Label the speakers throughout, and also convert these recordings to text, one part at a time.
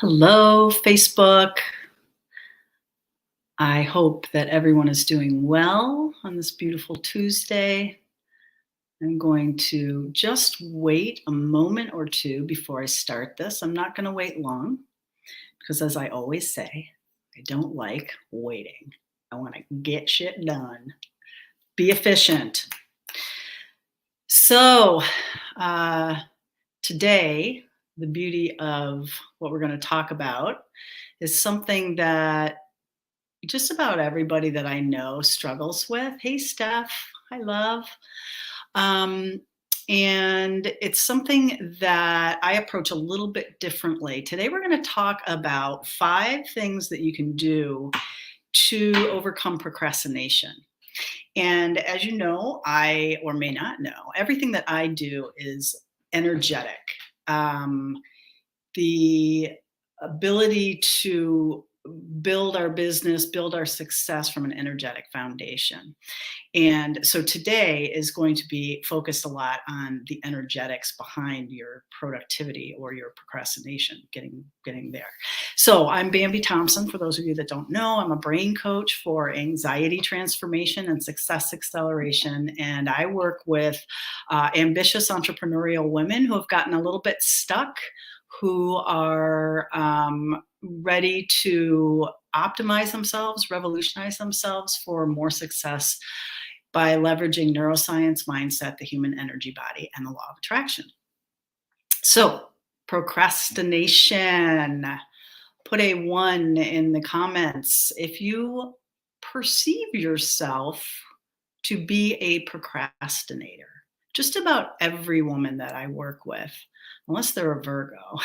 Speaker 1: Hello, Facebook. I hope that everyone is doing well on this beautiful Tuesday. I'm going to just wait a moment or two before I start this. I'm not going to wait long because, as I always say, I don't like waiting. I want to get shit done, be efficient. So, uh, today, the beauty of what we're going to talk about is something that just about everybody that I know struggles with. Hey, Steph. Hi, love. Um, and it's something that I approach a little bit differently. Today, we're going to talk about 5 things that you can do to overcome procrastination. And as you know, or may not know, everything that I do is energetic. The ability to build our business, build our success from an energetic foundation. And so today is going to be focused a lot on the energetics behind your productivity or your procrastination, getting there. So I'm Bambi Thompson. For those of you that don't know, I'm a brain coach for anxiety transformation and success acceleration. And I work with ambitious entrepreneurial women who have gotten a little bit stuck, who are ready to optimize themselves, revolutionize themselves for more success by leveraging neuroscience, mindset, the human energy body, and the law of attraction. So, procrastination. Put a 1 in the comments if you perceive yourself to be a procrastinator. Just about every woman that I work with, unless they're a Virgo,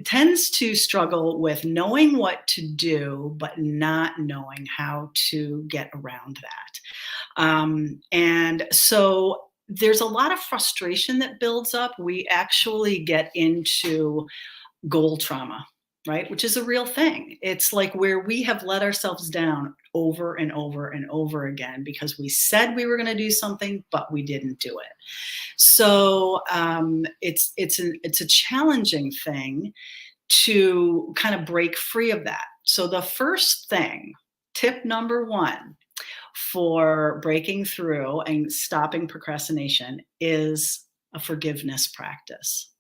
Speaker 1: tends to struggle with knowing what to do, but not knowing how to get around that. And so there's a lot of frustration that builds up. We actually get into goal trauma, right? Which is a real thing. It's like where we have let ourselves down over and over and over again because we said we were going to do something, but we didn't do it. So it's a challenging thing to kind of break free of that. So the first thing, tip number 1 for breaking through and stopping procrastination is a forgiveness practice.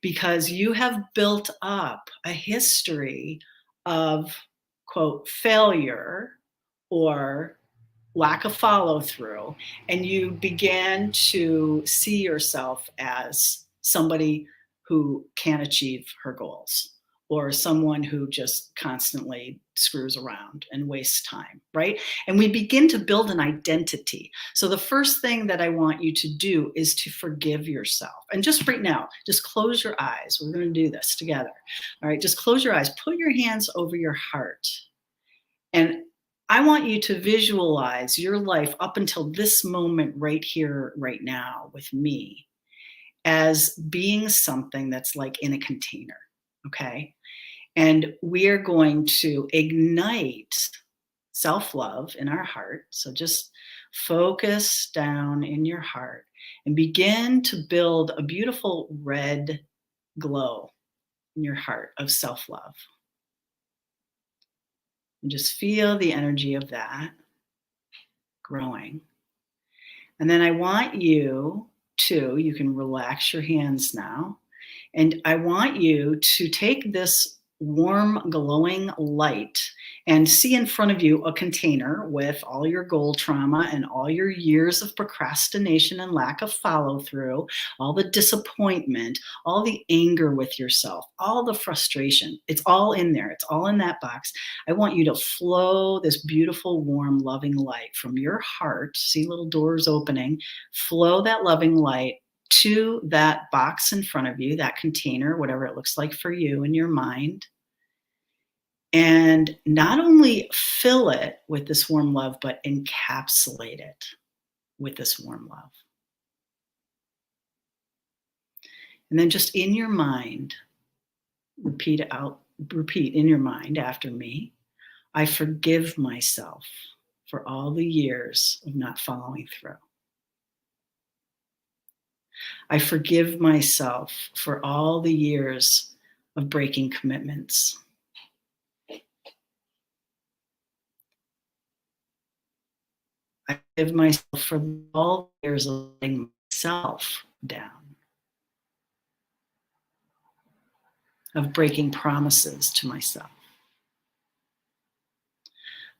Speaker 1: Because you have built up a history of, quote, failure or lack of follow through, and you began to see yourself as somebody who can't achieve her goals or someone who just constantly screws around and wastes time, right? And we begin to build an identity. So the first thing that I want you to do is to forgive yourself. And just right now, just close your eyes. We're going to do this together. All right, just close your eyes. Put your hands over your heart. And I want you to visualize your life up until this moment right here, right now with me as being something that's like in a container, okay? And we are going to ignite self-love in our heart. So just focus down in your heart and begin to build a beautiful red glow in your heart of self-love. And just feel the energy of that growing. And then I want you can relax your hands now. And I want you to take this warm, glowing light and see in front of you a container with all your goal trauma and all your years of procrastination and lack of follow through, all the disappointment, all the anger with yourself, all the frustration. It's all in there. It's all in that box. I want you to flow this beautiful, warm, loving light from your heart. See little doors opening. Flow that loving light to that box in front of you, that container, whatever it looks like for you in your mind. And not only fill it with this warm love, but encapsulate it with this warm love. And then just in your mind, repeat in your mind after me. I forgive myself for all the years of not following through. I forgive myself for all the years of breaking commitments. I forgive myself for all the years of letting myself down, of breaking promises to myself.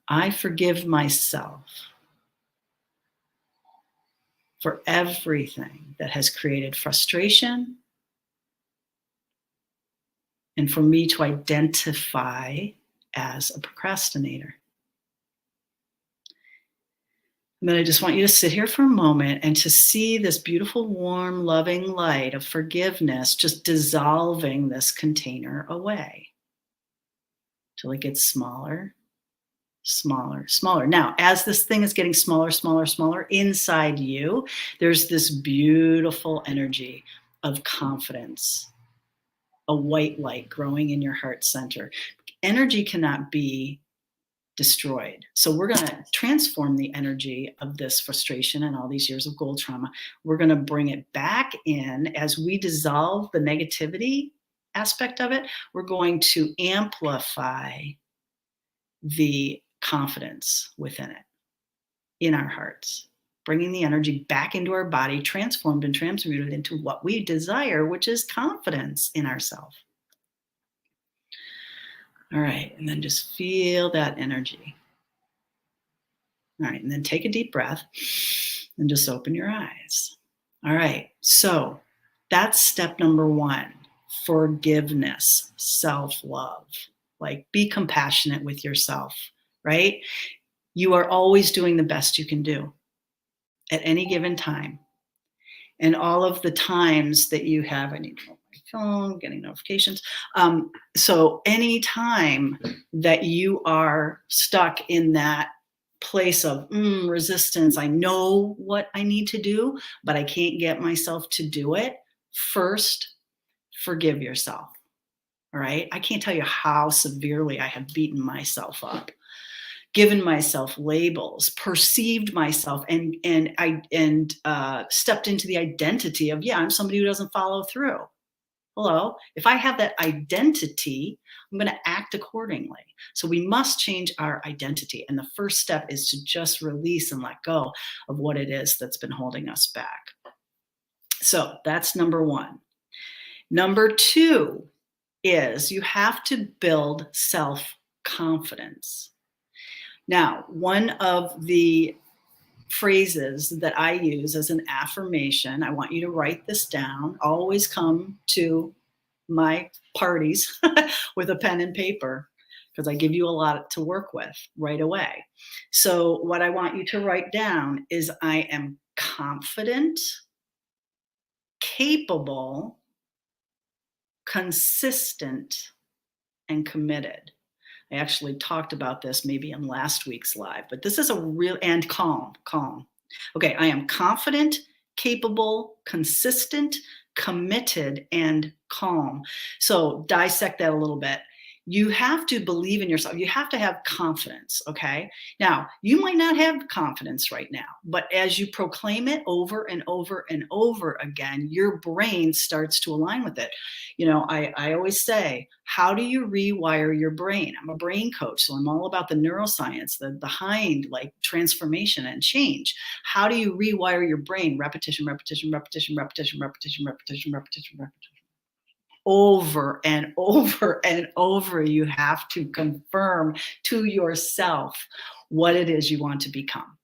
Speaker 1: I forgive myself for everything that has created frustration and for me to identify as a procrastinator. And then I just want you to sit here for a moment and to see this beautiful, warm, loving light of forgiveness just dissolving this container away till it gets smaller, smaller, smaller. Now, as this thing is getting smaller, smaller, smaller inside you, there's this beautiful energy of confidence, a white light growing in your heart center. Energy cannot be destroyed. So we're going to transform the energy of this frustration and all these years of gold trauma. We're going to bring it back in as we dissolve the negativity aspect of it. We're going to amplify the confidence within it, in our hearts, bringing the energy back into our body, transformed and transmuted into what we desire, which is confidence in ourselves. All right, and then just feel that energy. All right, and then take a deep breath and just open your eyes. All right, so that's step number one, forgiveness, self-love. Like, be compassionate with yourself, right? You are always doing the best you can do at any given time. And all of the times that you have, I need to hold my phone, getting notifications. So any time that you are stuck in that place of resistance, I know what I need to do, but I can't get myself to do it. First, forgive yourself. All right. I can't tell you how severely I have beaten myself up, given myself labels, perceived myself, and stepped into the identity of, yeah, I'm somebody who doesn't follow through. Hello. If I have that identity, I'm going to act accordingly. So we must change our identity. And the first step is to just release and let go of what it is that's been holding us back. So that's number one. Number two is you have to build self-confidence. Now, one of the phrases that I use as an affirmation, I want you to write this down. Always come to my parties with a pen and paper because I give you a lot to work with right away. So what I want you to write down is I am confident, capable, consistent, and committed. I actually talked about this maybe in last week's live, but this is a real, and calm. Okay, I am confident, capable, consistent, committed, and calm. So dissect that a little bit. You have to believe in yourself. You have to have confidence, okay? Now, you might not have confidence right now, but as you proclaim it over and over and over again, your brain starts to align with it. You know, I always say, how do you rewire your brain? I'm a brain coach, so I'm all about the neuroscience, the behind like transformation and change. How do you rewire your brain? Repetition, repetition, repetition, repetition, repetition, repetition, repetition, repetition. Over and over and over, you have to confirm to yourself what it is you want to become.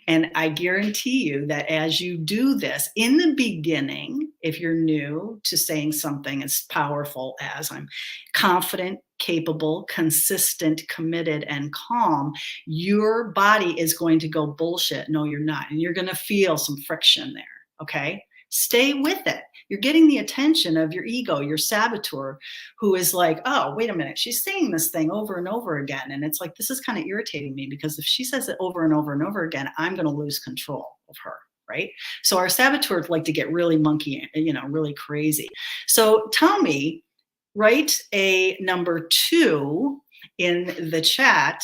Speaker 1: And I guarantee you that as you do this in the beginning, if you're new to saying something as powerful as I'm confident, capable, consistent, committed, and calm, your body is going to go bullshit. No, you're not. And you're going to feel some friction there. Okay. Stay with it. You're getting the attention of your ego, your saboteur, who is like, oh, wait a minute, she's saying this thing over and over again. And it's like, this is kind of irritating me because if she says it over and over and over again, I'm going to lose control of her, right? So our saboteurs like to get really monkey, really crazy. So tell me, write a number 2 in the chat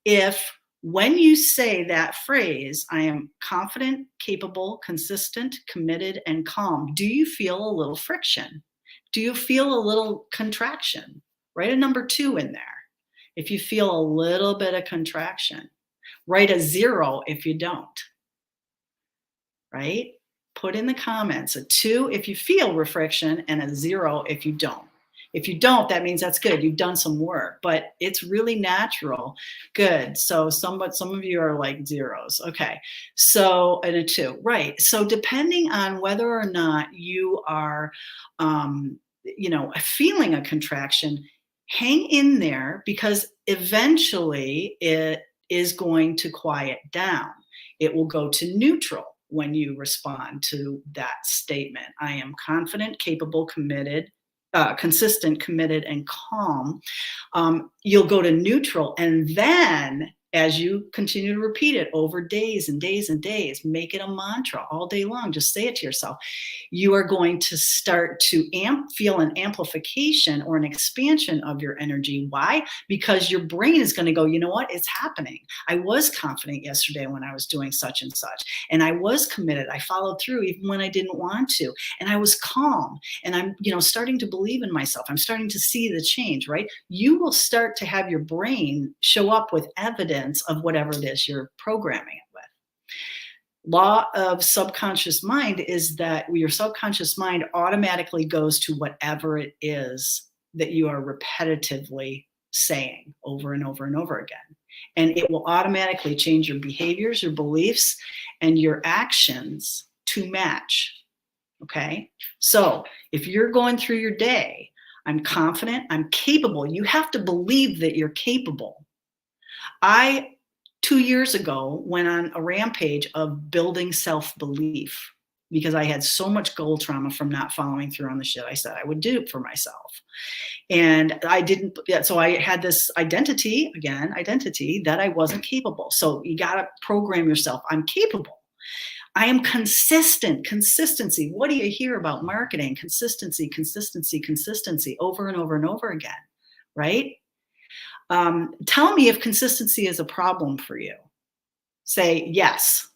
Speaker 1: if when you say that phrase, I am confident, capable, consistent, committed, and calm, do you feel a little friction? Do you feel a little contraction? Write a number 2 in there if you feel a little bit of contraction. Write a 0 if you don't, right? Put in the comments a 2 if you feel reflection and a 0 if you don't. If you don't, that means that's good. You've done some work, but it's really natural. Good. So some of you are like zeros. Okay. So, and a 2, right. So depending on whether or not you are, feeling a contraction, hang in there because eventually it is going to quiet down. It will go to neutral when you respond to that statement. I am confident, capable, committed, consistent, committed, and calm. You'll go to neutral. And then as you continue to repeat it over days and days and days, make it a mantra all day long. Just say it to yourself. You are going to start to feel an amplification or an expansion of your energy. Why? Because your brain is going to go, you know what? It's happening. I was confident yesterday when I was doing such and such, and I was committed. I followed through even when I didn't want to, and I was calm, and I'm, starting to believe in myself. I'm starting to see the change, right? You will start to have your brain show up with evidence of whatever it is you're programming it with. Law of subconscious mind is that your subconscious mind automatically goes to whatever it is that you are repetitively saying over and over and over again. And it will automatically change your behaviors, your beliefs, and your actions to match. Okay? So if you're going through your day, I'm confident, I'm capable. You have to believe that you're capable. I, 2 years ago, went on a rampage of building self-belief because I had so much goal trauma from not following through on the shit I said I would do for myself. And I didn't, so I had this identity that I wasn't capable. So you got to program yourself. I'm capable. I am consistent. Consistency. What do you hear about marketing? Consistency, consistency, consistency over and over and over again, right? Tell me if consistency is a problem for you. Say yes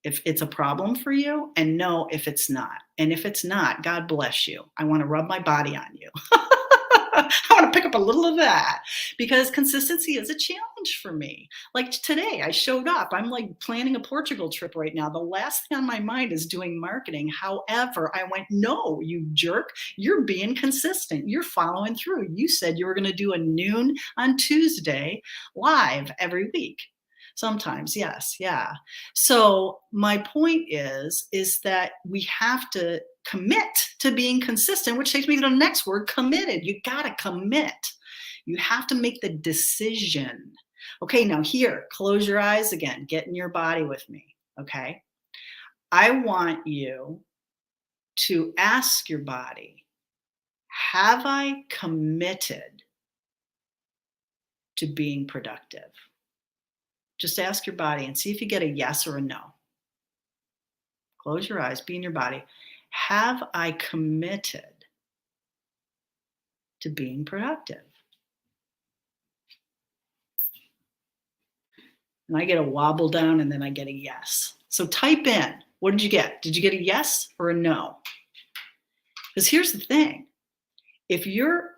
Speaker 1: if it's a problem for you, and no if it's not. And if it's not, God bless you. I want to rub my body on you. I want to pick up a little of that because consistency is a challenge for me. Like today, I showed up. I'm like planning a Portugal trip right now. The last thing on my mind is doing marketing. However, I went, no, you jerk. You're being consistent. You're following through. You said you were going to do a noon on Tuesday live every week. Sometimes, yes, yeah. So my point is that we have to commit to being consistent, which takes me to the next word, committed. You got to commit. You have to make the decision. Okay, now here, close your eyes again. Get in your body with me, okay? I want you to ask your body, have I committed to being productive? Just ask your body and see if you get a yes or a no. Close your eyes, be in your body. Have I committed to being productive? And I get a wobble down and then I get a yes. So type in, what did you get? Did you get a yes or a no? Because here's the thing. If your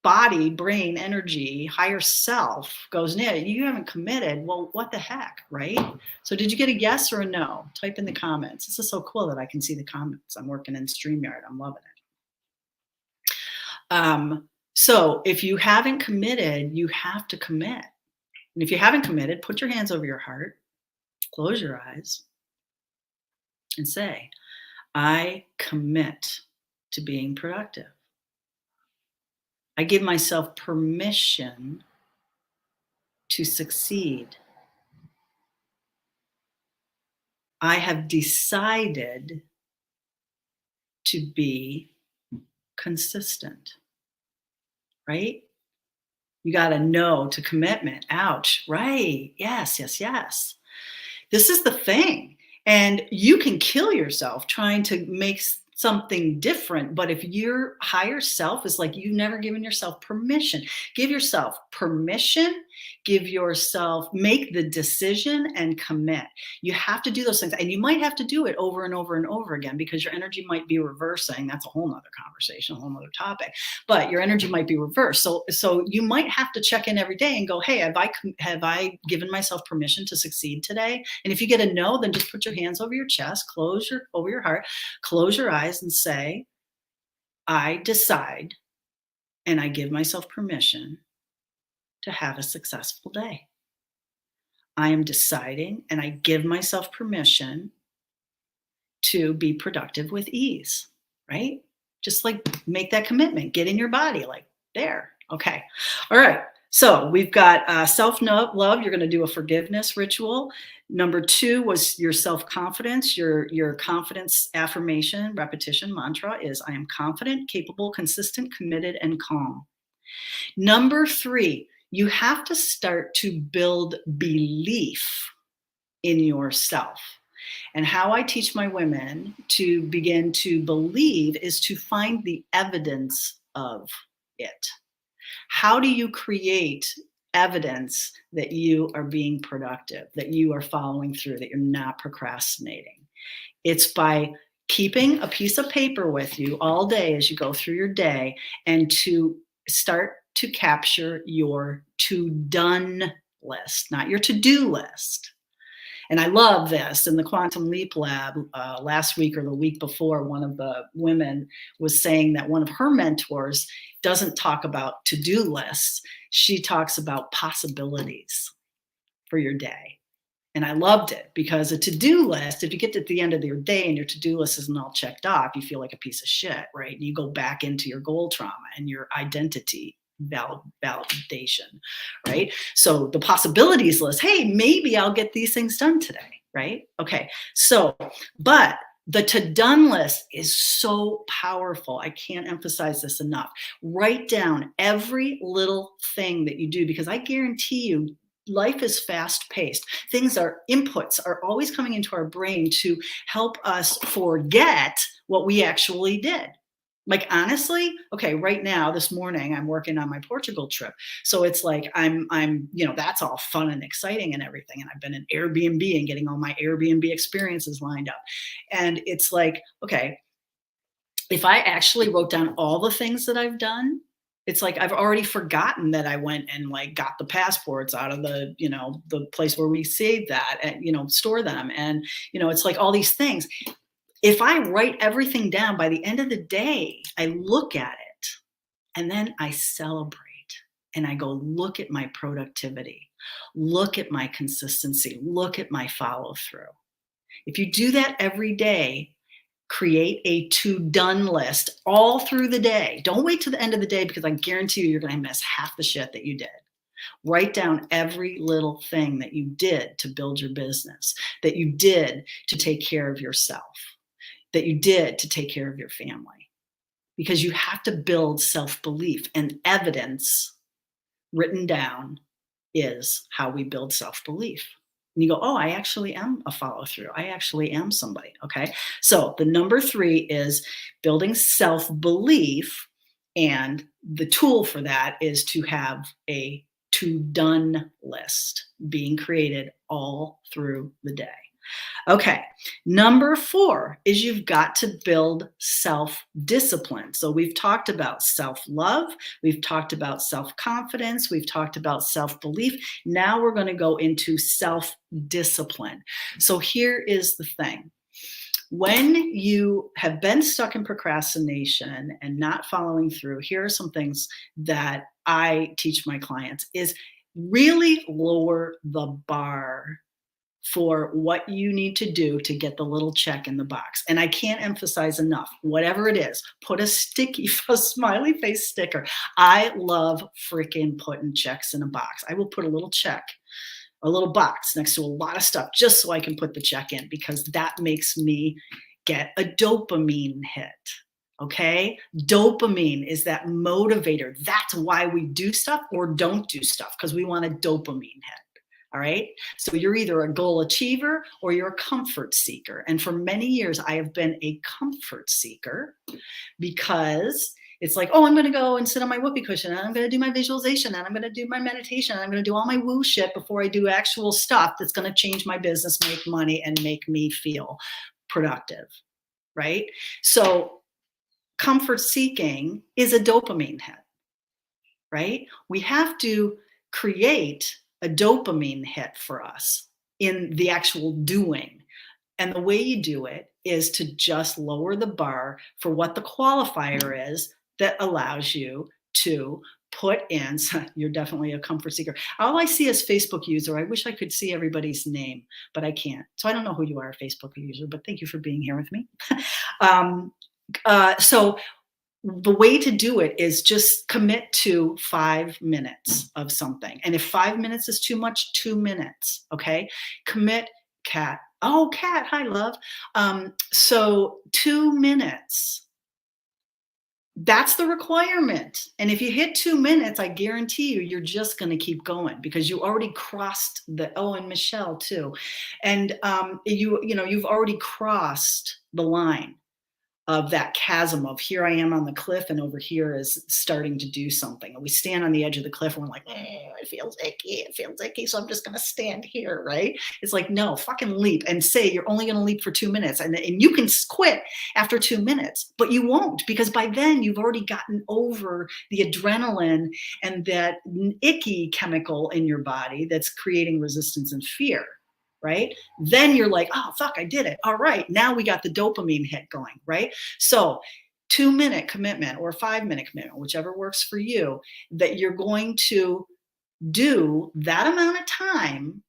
Speaker 1: body, brain, energy, higher self goes, no, you haven't committed, well, what the heck, right? So did you get a yes or a no? Type in the comments. This is so cool that I can see the comments. I'm working in StreamYard. I'm loving it. So if you haven't committed, you have to commit. And if you haven't committed, put your hands over your heart, close your eyes, and say, I commit to being productive. I give myself permission to succeed. I have decided to be consistent, right? You got to know to commitment. Ouch. Right. Yes, yes, yes. This is the thing. And you can kill yourself trying to make something different. But if your higher self is like, you've never given yourself permission, give yourself permission give yourself, make the decision and commit. You have to do those things. And you might have to do it over and over and over again because your energy might be reversing. That's a whole nother conversation, a whole nother topic. But your energy might be reversed. So you might have to check in every day and go, hey, have I given myself permission to succeed today? And if you get a no, then just put your hands over your chest, over your heart, close your eyes and say, I decide and I give myself permission to have a successful day. I am deciding and I give myself permission to be productive with ease, right? Just like make that commitment, get in your body, like there. Okay. All right. So we've got self-love. You're going to do a forgiveness ritual. Number 2 was your self-confidence. Your confidence affirmation, repetition mantra is I am confident, capable, consistent, committed, and calm. Number 3, you have to start to build belief in yourself. And how I teach my women to begin to believe is to find the evidence of it. How do you create evidence that you are being productive, that you are following through, that you're not procrastinating? It's by keeping a piece of paper with you all day as you go through your day and to start to capture your to-done list, not your to-do list. And I love this. In the Quantum Leap Lab last week or the week before, one of the women was saying that one of her mentors doesn't talk about to-do lists. She talks about possibilities for your day. And I loved it because a to-do list, if you get to the end of your day and your to-do list isn't all checked off, you feel like a piece of shit, right? And you go back into your goal trauma and your identity validation, right? So the possibilities list, hey, maybe I'll get these things done today, right? Okay, so, but the to-done list is so powerful. I can't emphasize this enough. Write down every little thing that you do because I guarantee you, life is fast paced. Inputs are always coming into our brain to help us forget what we actually did. Like, honestly, okay, right now, this morning, I'm working on my Portugal trip. So it's like, that's all fun and exciting and everything. And I've been in Airbnb and getting all my Airbnb experiences lined up. And it's like, okay, if I actually wrote down all the things that I've done, it's like I've already forgotten that I went and like got the passports out of the place where we save that and, store them. And, it's like all these things. If I write everything down, by the end of the day, I look at it and then I celebrate and I go, look at my productivity, look at my consistency, look at my follow through. If you do that every day, create a to-done list all through the day. Don't wait to the end of the day because I guarantee you're going to miss half the shit that you did. Write down every little thing that you did to build your business, that you did to take care of yourself, that you did to take care of your family, because you have to build self-belief, and evidence written down is how we build self-belief. And you go, oh, I actually am a follow through. I actually am somebody. Okay. So the number 3 is building self-belief. And the tool for that is to have a to-done list being created all through the day. Okay, number 4 is you've got to build self-discipline. So we've talked about self-love, we've talked about self-confidence, we've talked about self-belief. Now we're going to go into self-discipline. So here is the thing. When you have been stuck in procrastination and not following through, here are some things that I teach my clients is really lower the bar for what you need to do to get the little check in the box. And I can't emphasize enough, whatever it is, put a smiley face sticker. I love freaking putting checks in a box. I will put a little check, a little box next to a lot of stuff just so I can put the check in, because that makes me get a dopamine hit. Okay? Dopamine is that motivator. That's why we do stuff or don't do stuff, because we want a dopamine hit. All right. So you're either a goal achiever or you're a comfort seeker. And for many years, I have been a comfort seeker, because It's like, oh, I'm going to go and sit on my whoopee cushion and I'm going to do my visualization and I'm going to do my meditation and I'm going to do all my woo shit before I do actual stuff that's going to change my business, make money, and make me feel productive, right? So comfort seeking is a dopamine hit, right? We have to create a dopamine hit for us in the actual doing. And the way you do it is to just lower the bar for what the qualifier is that allows you to put in. So you're definitely a comfort seeker. All I see is Facebook user. I wish I could see everybody's name, but I can't. So I don't know who you are, Facebook user, but thank you for being here with me. So the way to do it is just commit to 5 minutes of something. And if 5 minutes is too much, 2 minutes, okay? Commit, Cat. Oh, Cat, hi, love. So 2 minutes. That's the requirement. And if you hit 2 minutes, I guarantee you, you're just going to keep going because you already crossed the, oh, and Michelle too. And you've already crossed the line of that chasm of here I am on the cliff and over here is starting to do something. And we stand on the edge of the cliff and we're like, it feels icky. So I'm just going to stand here, right? It's like, no, fucking leap and say you're only going to leap for 2 minutes. And you can quit after 2 minutes, but you won't because by then you've already gotten over the adrenaline and that icky chemical in your body that's creating resistance and fear. Right? Then you're like, oh, fuck, I did it. All right. Now we got the dopamine hit going, right? So 2 minute commitment or 5 minute commitment, whichever works for you, that you're going to do that amount of time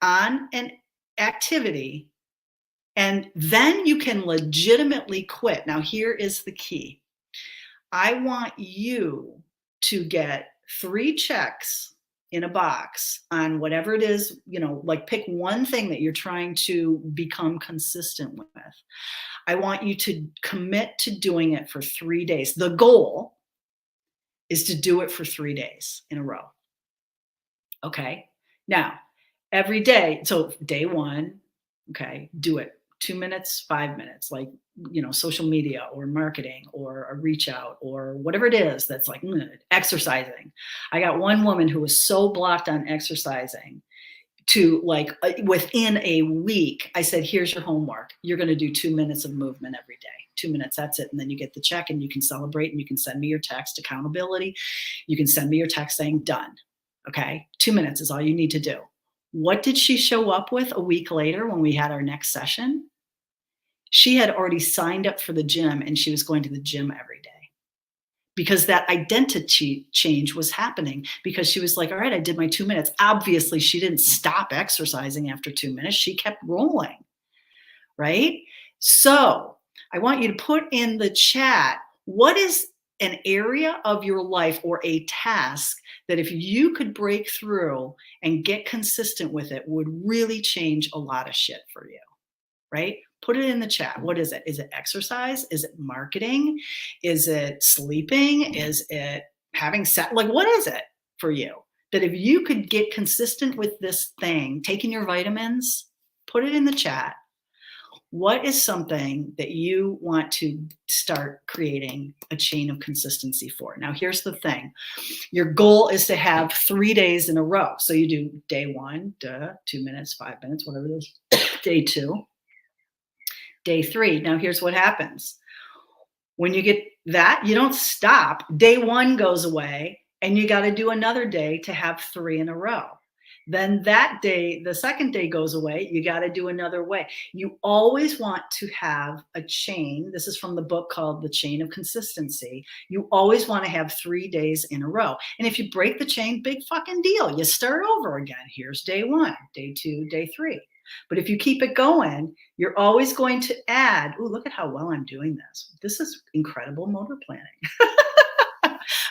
Speaker 1: on an activity. And then you can legitimately quit. Now, here is the key. I want you to get 3 checks in a box on whatever it is, like pick one thing that you're trying to become consistent with. I want you to commit to doing it for 3 days. The goal is to do it for 3 days in a row. Okay. Now, every day, so day 1, okay, do it 2 minutes, 5 minutes, like, social media or marketing or a reach out or whatever it is that's like exercising. I got one woman who was so blocked on exercising to within a week, I said, here's your homework. You're going to do 2 minutes of movement every day. 2 minutes, that's it. And then you get the check and you can celebrate and you can send me your text accountability. You can send me your text saying done. Okay. 2 minutes is all you need to do. What did she show up with a week later when we had our next session? She had already signed up for the gym and she was going to the gym every day because that identity change was happening because she was like, all right, I did my 2 minutes. Obviously, she didn't stop exercising after 2 minutes. She kept rolling, right? So I want you to put in the chat, what is an area of your life or a task that if you could break through and get consistent with it would really change a lot of shit for you, right? Put it in the chat. What is it? Is it exercise? Is it marketing? Is it sleeping? Is it having sex? Like, what is it for you? That if you could get consistent with this thing, taking your vitamins, put it in the chat. What is something that you want to start creating a chain of consistency for? Now, here's the thing. Your goal is to have 3 days in a row. So you do day 1, 2 minutes, 5 minutes, whatever it is. Day 2. Day 3. Now, here's what happens. When you get that, you don't stop. Day 1 goes away, and you got to do another day to have 3 in a row. Then that day, the second day goes away. You got to do another way. You always want to have a chain. This is from the book called The Chain of Consistency. You always want to have 3 days in a row. And if you break the chain, big fucking deal. You start over again. Here's day 1, day 2, day 3. But if you keep it going, you're always going to add, oh, look at how well I'm doing this. This is incredible motor planning.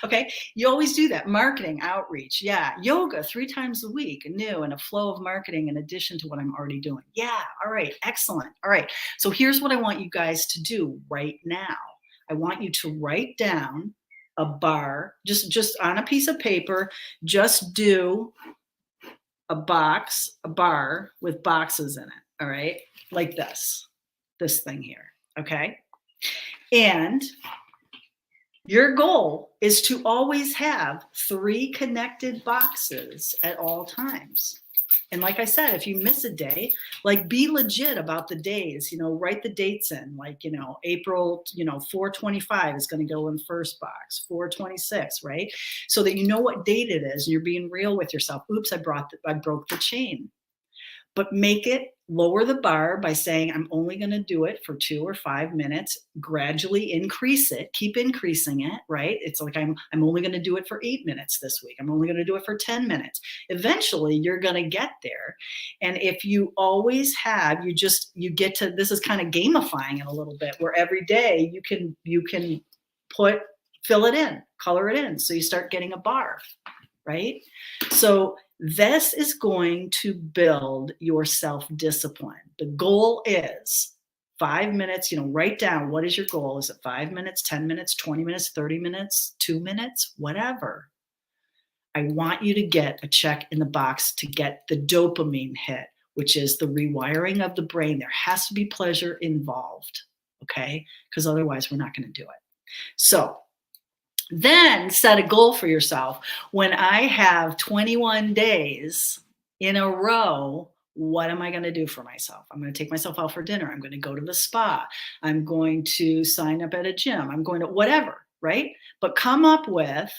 Speaker 1: Okay. You always do that. Marketing, outreach. Yeah. Yoga 3 times a week, new and a flow of marketing in addition to what I'm already doing. Yeah. All right. Excellent. All right. So here's what I want you guys to do right now. I want you to write down a bar, just on a piece of paper, just do a bar with boxes in it. All right. Like this thing here. Okay. And Your goal is to always have 3 connected boxes at all times. And like I said, if you miss a day, like be legit about the days, write the dates in, like, April, 425 is going to go in first box, 426, right? So that you know what date it is and you're being real with yourself. Oops, I broke the chain. But make it lower the bar by saying, I'm only going to do it for 2 or 5 minutes, gradually increase it, keep increasing it, right? It's like, I'm only going to do it for 8 minutes this week. I'm only going to do it for 10 minutes. Eventually you're going to get there. And if you always have, you get to, this is kind of gamifying it a little bit, where every day you can fill it in, color it in. So you start getting a bar, right? So this is going to build your self-discipline. The goal is 5 minutes, write down, what is your goal? Is it 5 minutes, 10 minutes, 20 minutes, 30 minutes, 2 minutes, whatever. I want you to get a check in the box to get the dopamine hit, which is the rewiring of the brain. There has to be pleasure involved, okay? Because otherwise we're not going to do it. So then set a goal for yourself. When I have 21 days in a row, what am I going to do for myself? I'm going to take myself out for dinner. I'm going to go to the spa. I'm going to sign up at a gym. I'm going to whatever, right? But come up with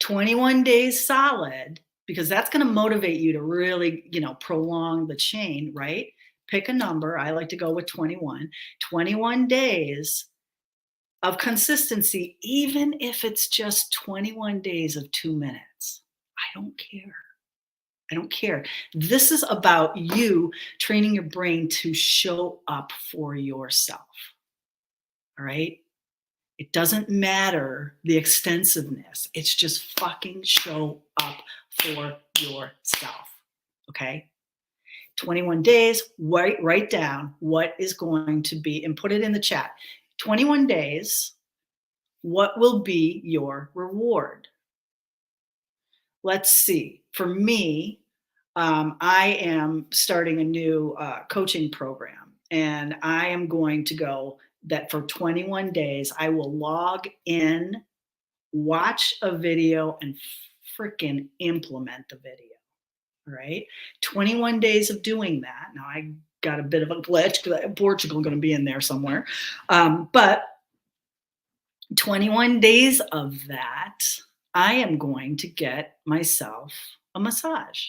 Speaker 1: 21 days solid, because that's going to motivate you to really, prolong the chain, right? Pick a number. I like to go with 21. 21 days of consistency, even if it's just 21 days of 2 minutes. I don't care. I don't care. This is about you training your brain to show up for yourself. All right? It doesn't matter the extensiveness. It's just fucking show up for yourself. Okay? 21 days, write down what is going to be, and put it in the chat. 21 days, what will be your reward? Let's see. For me, I am starting a new coaching program, and I am going to go that for 21 days, I will log in, watch a video, and freaking implement the video. All right. 21 days of doing that. Now I got a bit of a glitch because Portugal going to be in there somewhere. But 21 days of that, I am going to get myself a massage,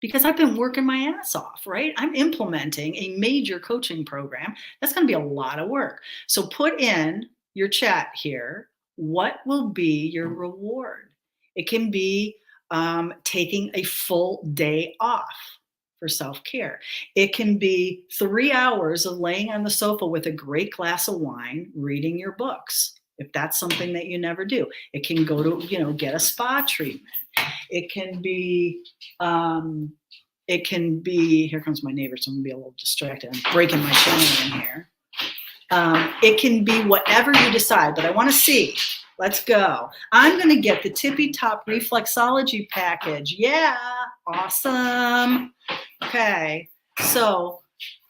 Speaker 1: because I've been working my ass off, right? I'm implementing a major coaching program. That's going to be a lot of work. So put in your chat here, what will be your reward? It can be taking a full day off for self-care. It can be 3 hours of laying on the sofa with a great glass of wine, reading your books, if that's something that you never do. It can go to, get a spa treatment. It can be, here comes my neighbor, so I'm gonna be a little distracted. I'm breaking my channel in here. It can be whatever you decide, but I wanna see. Let's go. I'm going to get the Tippy Top Reflexology package. Yeah, awesome. Okay, so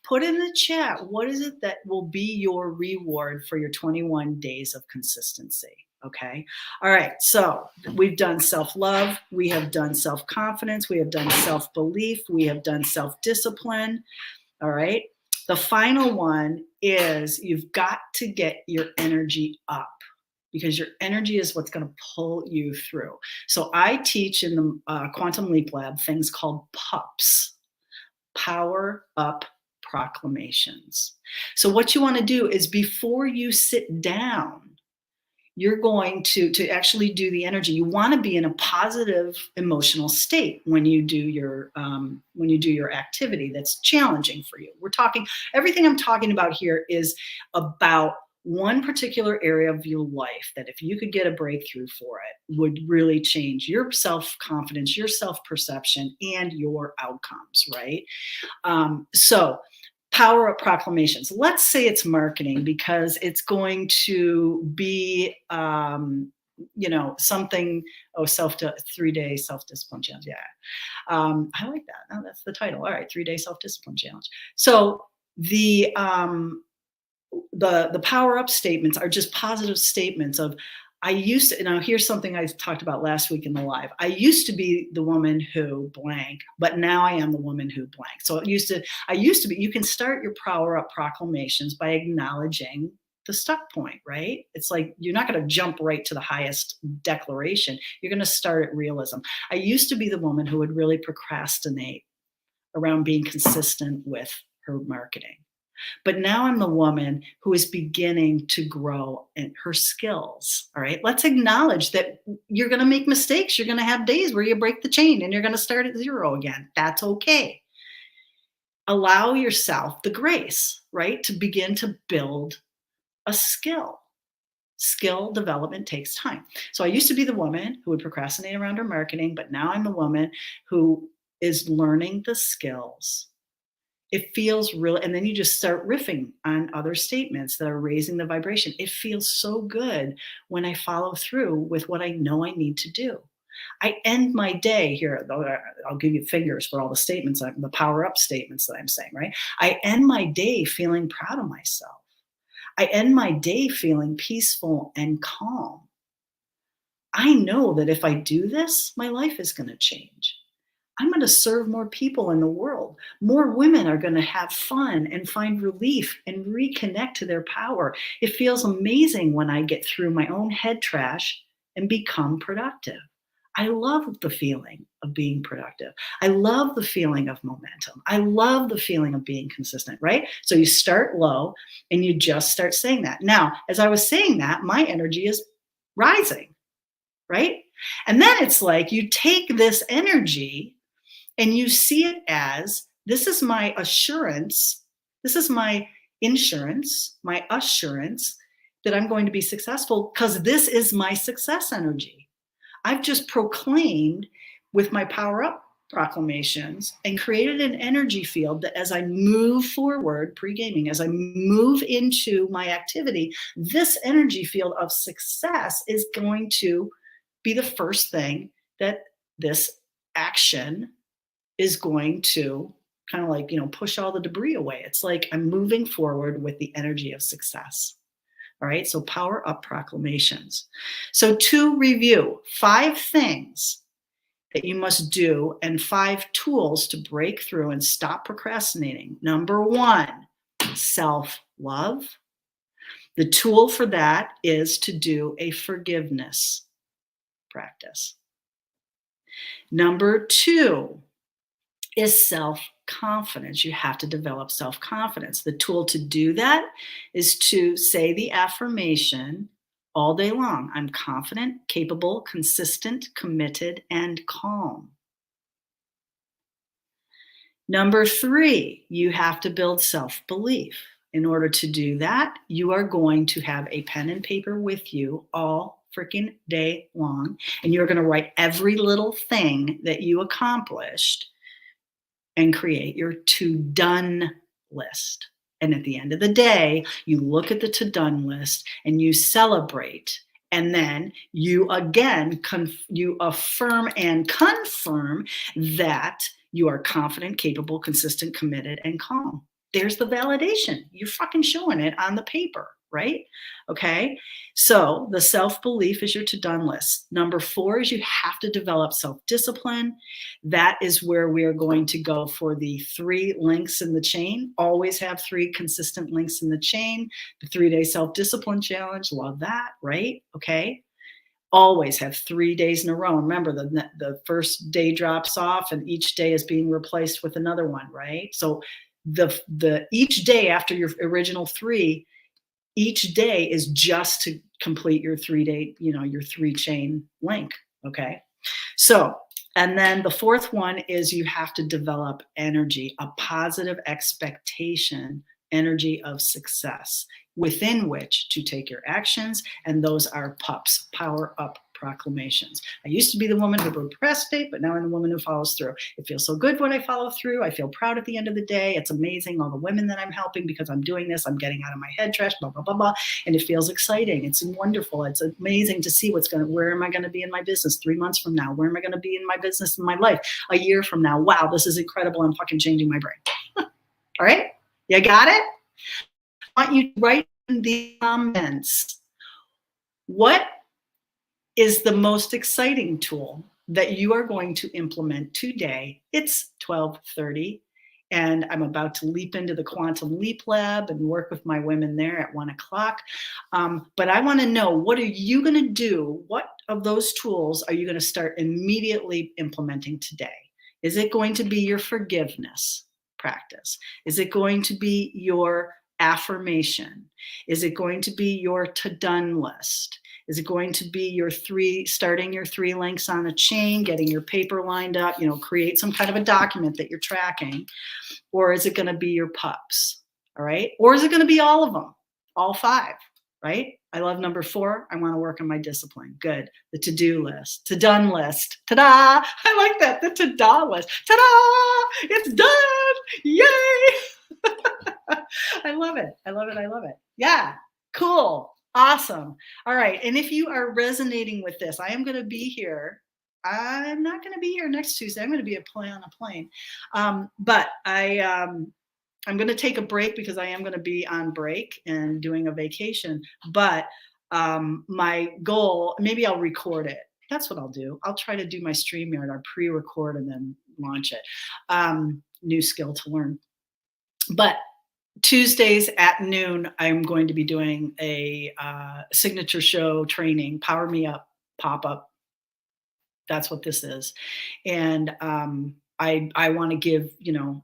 Speaker 1: put in the chat, what is it that will be your reward for your 21 days of consistency? Okay, all right, so we've done self-love, we have done self-confidence, we have done self-belief, we have done self-discipline, all right? The final one is you've got to get your energy up, because your energy is what's going to pull you through. So I teach in the Quantum Leap Lab things called PUPs, Power Up Proclamations. So what you want to do is, before you sit down, you're going to actually do the energy. You want to be in a positive emotional state when you do your activity that's challenging for you. Everything I'm talking about here is about one particular area of your life that, if you could get a breakthrough for it, would really change your self-confidence, your self-perception, and your outcomes, right? So power up proclamations. Let's say it's marketing, because it's going to be, something, 3-day self-discipline challenge. Yeah. I like that. Oh, that's the title. All right. 3-day self-discipline challenge. So The power up statements are just positive statements of, I used to, now here's something I talked about last week in the live. I used to be the woman who blank, but now I am the woman who blank. So I used to be, you can start your power up proclamations by acknowledging the stuck point, right? It's like, you're not going to jump right to the highest declaration. You're going to start at realism. I used to be the woman who would really procrastinate around being consistent with her marketing. But now I'm the woman who is beginning to grow in her skills. All right. Let's acknowledge that you're going to make mistakes. You're going to have days where you break the chain and you're going to start at zero again. That's okay. Allow yourself the grace, right, to begin to build a skill. Skill development takes time. So I used to be the woman who would procrastinate around her marketing, but now I'm the woman who is learning the skills. It feels real. And then you just start riffing on other statements that are raising the vibration. It feels so good when I follow through with what I know I need to do. I end my day here. I'll give you fingers for all the statements, the power up statements that I'm saying, right? I end my day feeling proud of myself. I end my day feeling peaceful and calm. I know that if I do this, my life is going to change. I'm going to serve more people in the world. More women are going to have fun and find relief and reconnect to their power. It feels amazing when I get through my own head trash and become productive. I love the feeling of being productive. I love the feeling of momentum. I love the feeling of being consistent, right? So you start low and you just start saying that. Now, as I was saying that, my energy is rising, right? And then it's like you take this energy and you see it as, this is my assurance, this is my insurance, my assurance that I'm going to be successful because this is my success energy. I've just proclaimed with my power up proclamations and created an energy field that as I move forward, pre-gaming, as I move into my activity, this energy field of success is going to be the first thing that this action is going to kind of like, push all the debris away. It's like I'm moving forward with the energy of success. All right. So power up proclamations. So to review, 5 things that you must do and 5 tools to break through and stop procrastinating. Number 1, self-love. The tool for that is to do a forgiveness practice. Number 2 is self-confidence. You have to develop self-confidence. The tool to do that is to say the affirmation all day long. I'm confident, capable, consistent, committed, and calm. Number 3, you have to build self-belief. In order to do that, you are going to have a pen and paper with you all freaking day long, and you're going to write every little thing that you accomplished and create your to-done list. And at the end of the day, you look at the to-done list and you celebrate. And then you again, you affirm and confirm that you are confident, capable, consistent, committed, and calm. There's the validation. You're fucking showing it on the paper, right? Okay. So the self-belief is your to-done list. Number 4 is you have to develop self-discipline. That is where we are going to go for the 3 links in the chain. Always have 3 consistent links in the chain. The 3-day self-discipline challenge. Love that, right? Okay. Always have 3 days in a row. Remember, the first day drops off and each day is being replaced with another one, right? So the each day after your original 3, each day is just to complete your 3-day, your 3-chain link. Okay. So, and then the 4th one is you have to develop energy, a positive expectation, energy of success within which to take your actions. And those are PUPs, power up proclamations. I used to be the woman who would procrastinate, but now I'm the woman who follows through. It feels so good when I follow through. I feel proud at the end of the day. It's amazing, all the women that I'm helping because I'm doing this. I'm getting out of my head trash, blah, blah, blah, blah. And it feels exciting. It's wonderful. It's amazing to see where am I going to be in my business 3 months from now? Where am I going to be in my business, in my life a year from now? Wow, this is incredible. I'm fucking changing my brain. All right? You got it? I want you to write in the comments, what is the most exciting tool that you are going to implement today? It's 12:30 and I'm about to leap into the Quantum Leap Lab and work with my women there at 1 o'clock. But I want to know, what are you going to do? What of those tools are you going to start immediately implementing today? Is it going to be your forgiveness practice? Is it going to be your affirmation? Is it going to be your to-done list? Is it going to be starting your 3 links on a chain, getting your paper lined up, create some kind of a document that you're tracking? Or is it going to be your pups? All right. Or is it going to be all of them, all 5? Right. I love number 4. I want to work on my discipline. Good. The to-do list, to-done list. Ta-da. I like that. The to-da list. Ta-da. It's done. Yay. I love it. I love it. I love it. Yeah. Cool. Awesome. All right. And if you are resonating with this, I am going to be here. I'm not going to be here next Tuesday. I'm going to be on a plane. But I'm going to take a break because I am going to be on break and doing a vacation. But my goal, maybe I'll record it. That's what I'll do. I'll try to do my StreamYard. I'll pre-record and then launch it. New skill to learn. But Tuesdays at noon, I'm going to be doing a signature show training, Power Me Up pop-up. That's what this is. And I want to give,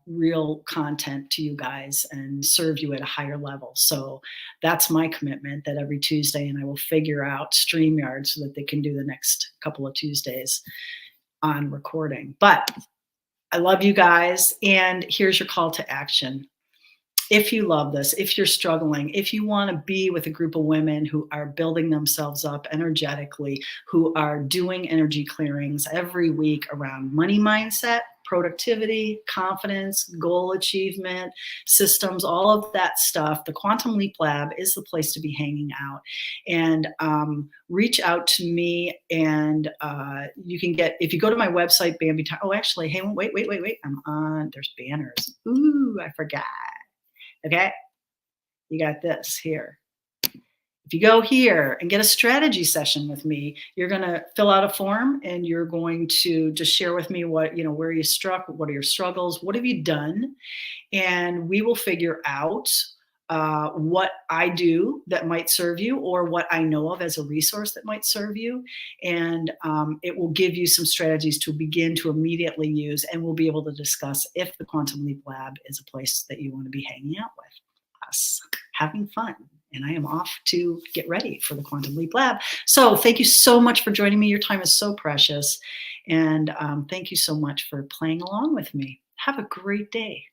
Speaker 1: real content to you guys and serve you at a higher level. So that's my commitment, that every Tuesday, and I will figure out StreamYard so that they can do the next couple of Tuesdays on recording. But I love you guys. And here's your call to action. If you love this, if you're struggling, if you want to be with a group of women who are building themselves up energetically, who are doing energy clearings every week around money mindset, productivity, confidence, goal achievement, systems, all of that stuff, the Quantum Leap Lab is the place to be hanging out. And reach out to me, and you can get, if you go to my website, Bambi Time. Oh, actually, hey, wait. I'm on, there's banners. Ooh, I forgot. Okay, you got this here. If you go here and get a strategy session with me, you're going to fill out a form and you're going to just share with me what, where you struck, what are your struggles, what have you done? And we will figure out what I do that might serve you, or what I know of as a resource that might serve you. And it will give you some strategies to begin to immediately use, and we'll be able to discuss if the Quantum Leap Lab is a place that you want to be hanging out with us, having fun. And I am off to get ready for the Quantum Leap Lab. So thank you so much for joining me. Your time is so precious. And thank you so much for playing along with me. Have a great day.